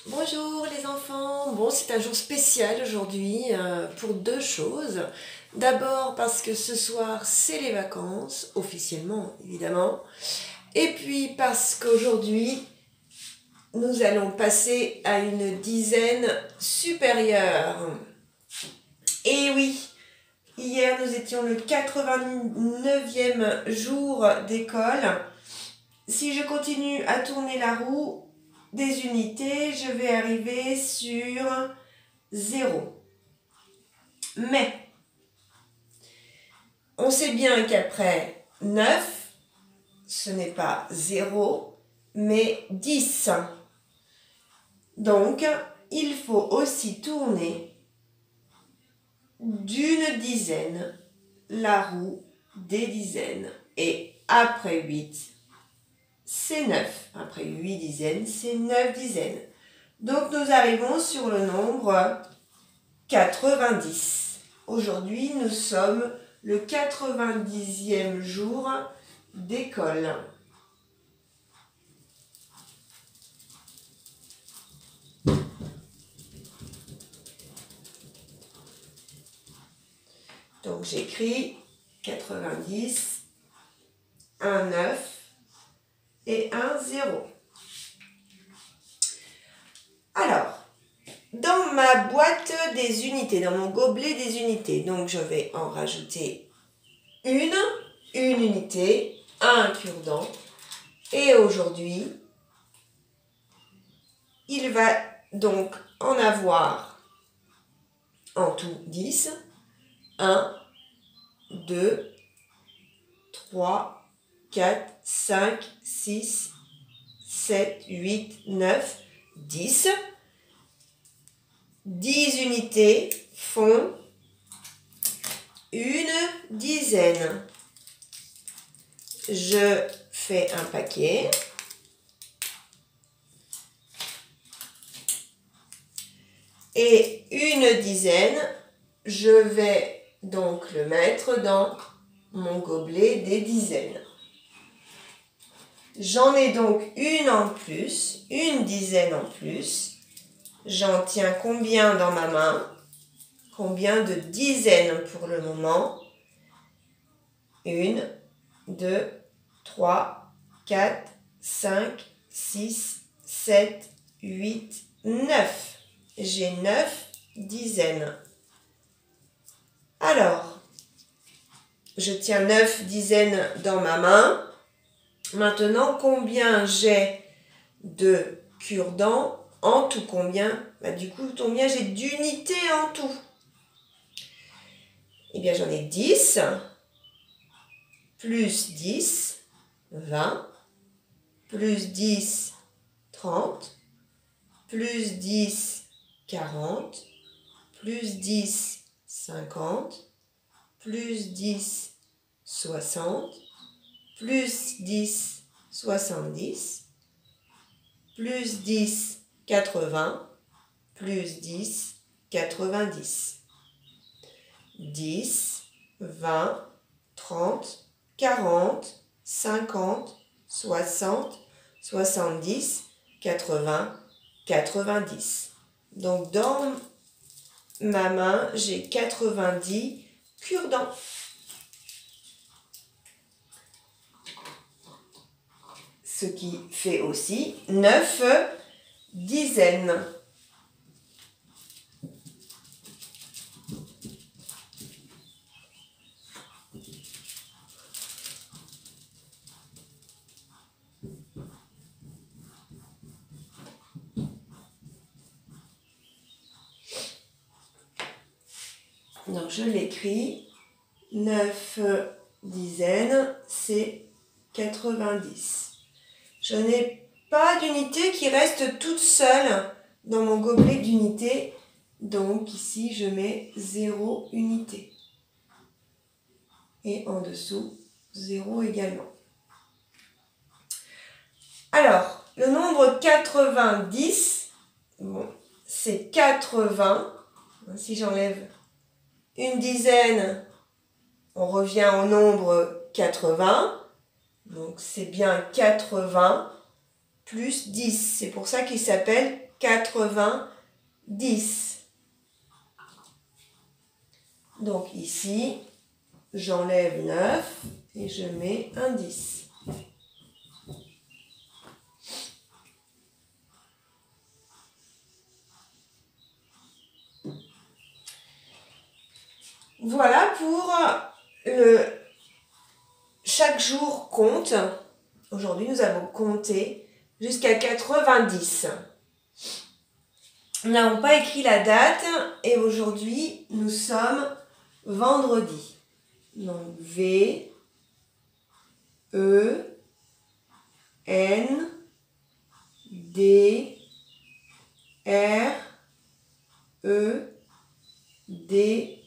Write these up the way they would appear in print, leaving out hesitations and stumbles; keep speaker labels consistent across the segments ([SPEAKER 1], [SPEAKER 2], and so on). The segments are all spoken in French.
[SPEAKER 1] Bonjour les enfants, bon c'est un jour spécial aujourd'hui pour deux choses. D'abord parce que ce soir c'est les vacances, officiellement évidemment, et puis parce qu'aujourd'hui nous allons passer à une dizaine supérieure. Et oui, hier nous étions le 89e jour d'école. Si je continue à tourner la roue des unités, je vais arriver sur 0. Mais, on sait bien qu'après 9, ce n'est pas 0, mais 10. Donc, il faut aussi tourner d'une dizaine la roue des dizaines. Et après 8, c'est 9. Après 8 dizaines, c'est 9 dizaines. Donc, nous arrivons sur le nombre 90. Aujourd'hui, nous sommes le 90e jour d'école. Donc, j'écris 90, un 9 et un 0. Alors, dans ma boîte des unités, dans mon gobelet des unités, donc je vais en rajouter une unité, un cure-dent. Et aujourd'hui, il va donc en avoir en tout 10. 1, 2, 3, 4, 5, 6, 7, 8, 9, 10. 10 unités font une dizaine. Je fais un paquet. Et une dizaine, je vais donc le mettre dans mon gobelet des dizaines. J'en ai donc une en plus, une dizaine en plus. J'en tiens combien dans ma main? Combien de dizaines pour le moment? 1, 2, 3, 4, 5, 6, 7, 8, 9. J'ai 9 dizaines. Alors, je tiens 9 dizaines dans ma main. Maintenant, combien j'ai de cure-dents en tout? Combien? Du coup, combien j'ai d'unités en tout? Eh bien, j'en ai 10, plus 10, 20, plus 10, 30, plus 10, 40, plus 10, 50, plus 10, 60, plus 10, 70, plus 10, 80, plus 10, 90. 10, 20, 30, 40, 50, 60, 70, 80, 90. Donc dans ma main, j'ai 90 cure-dents. Ce qui fait aussi 9 dizaines. Donc je l'écris, 9 dizaines, c'est 90. Je n'ai pas d'unité qui reste toute seule dans mon gobelet d'unités. Donc ici, je mets 0 unité. Et en dessous, 0 également. Alors, le nombre 90, bon, c'est 80. Si j'enlève une dizaine, on revient au nombre 80. Donc c'est bien 80 plus 10. C'est pour ça qu'il s'appelle 90. Donc ici, j'enlève 9 et je mets un 10. Voilà pour chaque jour compte. Aujourd'hui, nous avons compté jusqu'à 90. Nous n'avons pas écrit la date et aujourd'hui, nous sommes vendredi. Donc V, E, N, D, R, E, D,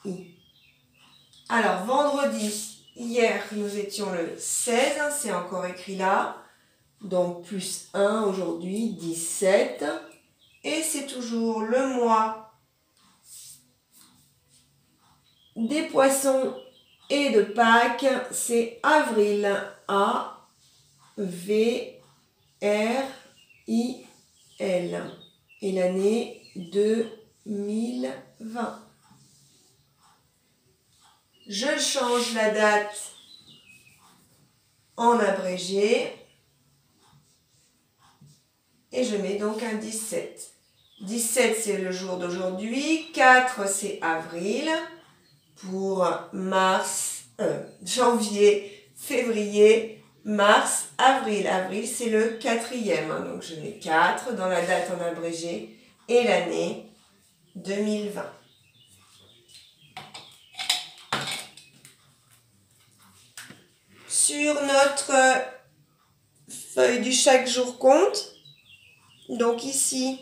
[SPEAKER 1] I. Alors, vendredi, hier, nous étions le 16, c'est encore écrit là. Donc, plus 1 aujourd'hui, 17. Et c'est toujours le mois des poissons et de Pâques. C'est avril. A, V, R, I, L. Et l'année 2020. Je change la date en abrégé. Et je mets donc un 17. 17, c'est le jour d'aujourd'hui. 4, c'est avril. Pour janvier, février, mars, avril. Avril, c'est le 4e. Donc, je mets 4 dans la date en abrégé et l'année 2020. Sur notre feuille du chaque jour compte, donc ici,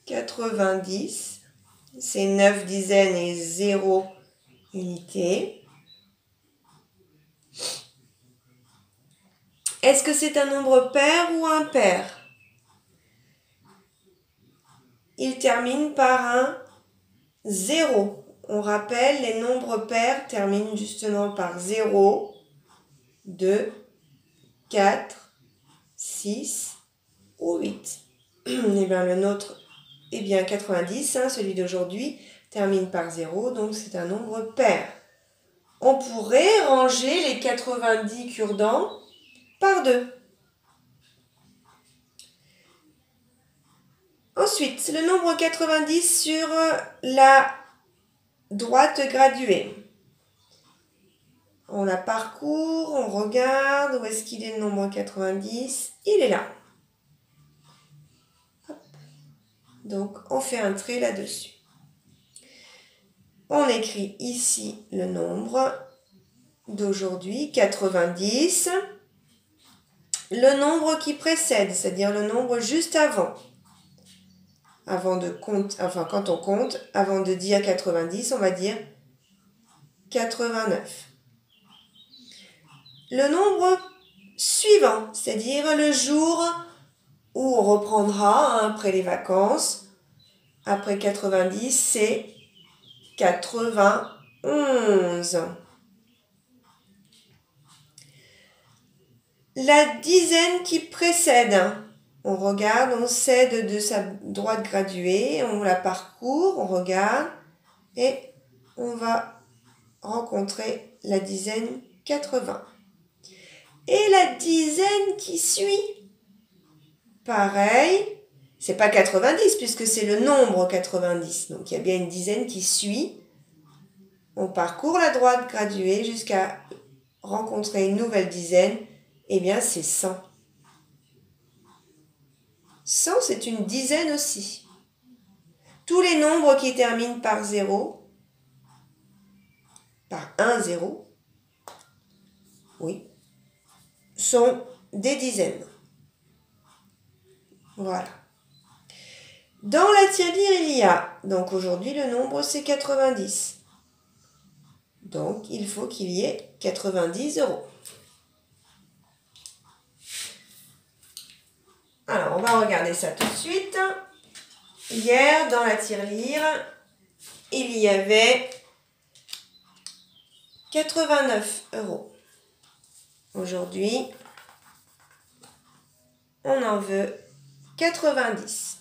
[SPEAKER 1] 90, c'est 9 dizaines et 0 unité. Est-ce que c'est un nombre pair ou impair? Il termine par un 0. On rappelle, les nombres pairs terminent justement par 0, 2, 4, 6 ou 8. Et bien le nôtre est bien 90, celui d'aujourd'hui termine par 0, donc c'est un nombre pair. On pourrait ranger les 90 cure-dents par 2. Ensuite, le nombre 90 sur la droite graduée. On la parcourt, on regarde, où est-ce qu'il est le nombre 90? Il est là. Hop. Donc, on fait un trait là-dessus. On écrit ici le nombre d'aujourd'hui, 90. Le nombre qui précède, c'est-à-dire le nombre juste avant. Quand on compte, avant de dire 90, on va dire 89. Le nombre suivant, c'est-à-dire le jour où on reprendra après les vacances, après 90, c'est 91. La dizaine qui précède, on regarde, on cède de sa droite graduée, on la parcourt, on regarde et on va rencontrer la dizaine 80. Et la dizaine qui suit, pareil, c'est pas 90 puisque c'est le nombre 90. Donc il y a bien une dizaine qui suit. On parcourt la droite graduée jusqu'à rencontrer une nouvelle dizaine. Eh bien c'est 100. 100, c'est une dizaine aussi. Tous les nombres qui terminent par 0, par 1, 0, oui, sont des dizaines. Voilà. Dans la tirelire, il y a, donc aujourd'hui, le nombre, c'est 90. Donc, il faut qu'il y ait 90 €. Alors, on va regarder ça tout de suite. Hier, dans la tirelire, il y avait 89 €. Aujourd'hui, on en veut 90.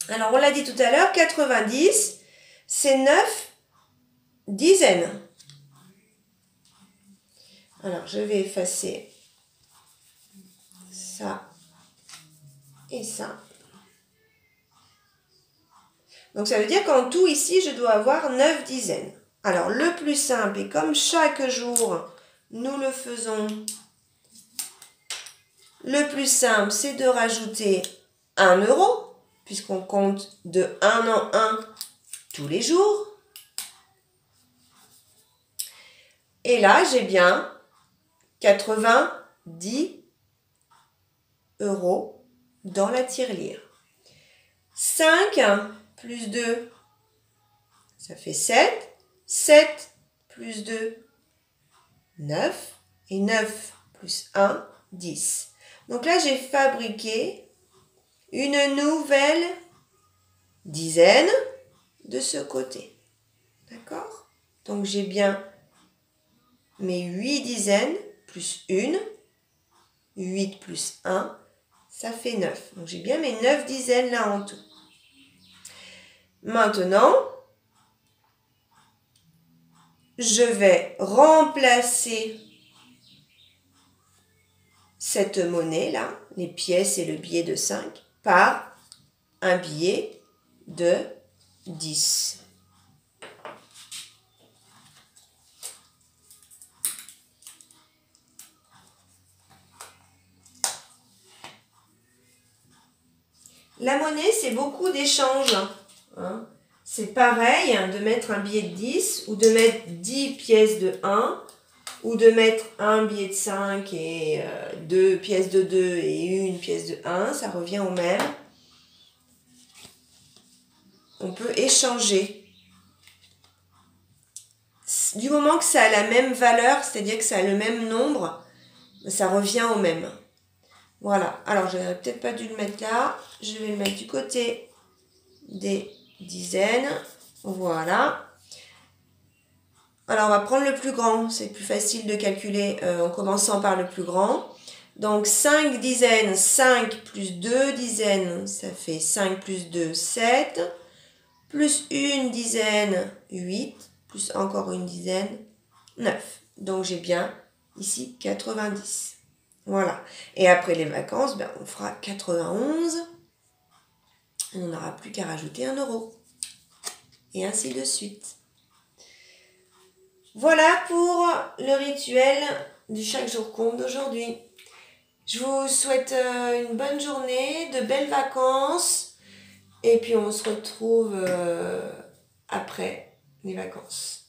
[SPEAKER 1] Alors, on l'a dit tout à l'heure, 90, c'est 9 dizaines. Alors, je vais effacer ça et ça. Donc, ça veut dire qu'en tout, ici, je dois avoir 9 dizaines. Alors, le plus simple, et comme chaque jour, nous le faisons, le plus simple, c'est de rajouter 1 euro, puisqu'on compte de 1 en 1 tous les jours. Et là, j'ai bien 90 euros dans la tirelire. 5 plus 2, ça fait 7. 7 plus 2, 9. Et 9 plus 1, 10. Donc là, j'ai fabriqué une nouvelle dizaine de ce côté. D'accord? Donc j'ai bien mes 8 dizaines plus 1. 8 plus 1, ça fait 9. Donc j'ai bien mes 9 dizaines là en tout. Maintenant, je vais remplacer cette monnaie-là, les pièces et le billet de 5, par un billet de 10. La monnaie, c'est beaucoup d'échanges. Hein. C'est pareil de mettre un billet de 10 ou de mettre 10 pièces de 1 ou de mettre un billet de 5 et 2 pièces de 2 et une pièce de 1. Ça revient au même. On peut échanger. Du moment que ça a la même valeur, c'est-à-dire que ça a le même nombre, ça revient au même. Voilà. Alors, je n'aurais peut-être pas dû le mettre là. Je vais le mettre du côté des dizaines. Voilà. Alors, on va prendre le plus grand. C'est plus facile de calculer en commençant par le plus grand. Donc, 5 dizaines, 5 plus 2 dizaines, ça fait 5 plus 2, 7. Plus une dizaine, 8. Plus encore une dizaine, 9. Donc, j'ai bien ici 90. Voilà. Et après les vacances, ben, on fera 91. Et on n'aura plus qu'à rajouter 1 euro. Et ainsi de suite. Voilà pour le rituel du chaque jour compte d'aujourd'hui. Je vous souhaite une bonne journée, de belles vacances. Et puis on se retrouve après les vacances.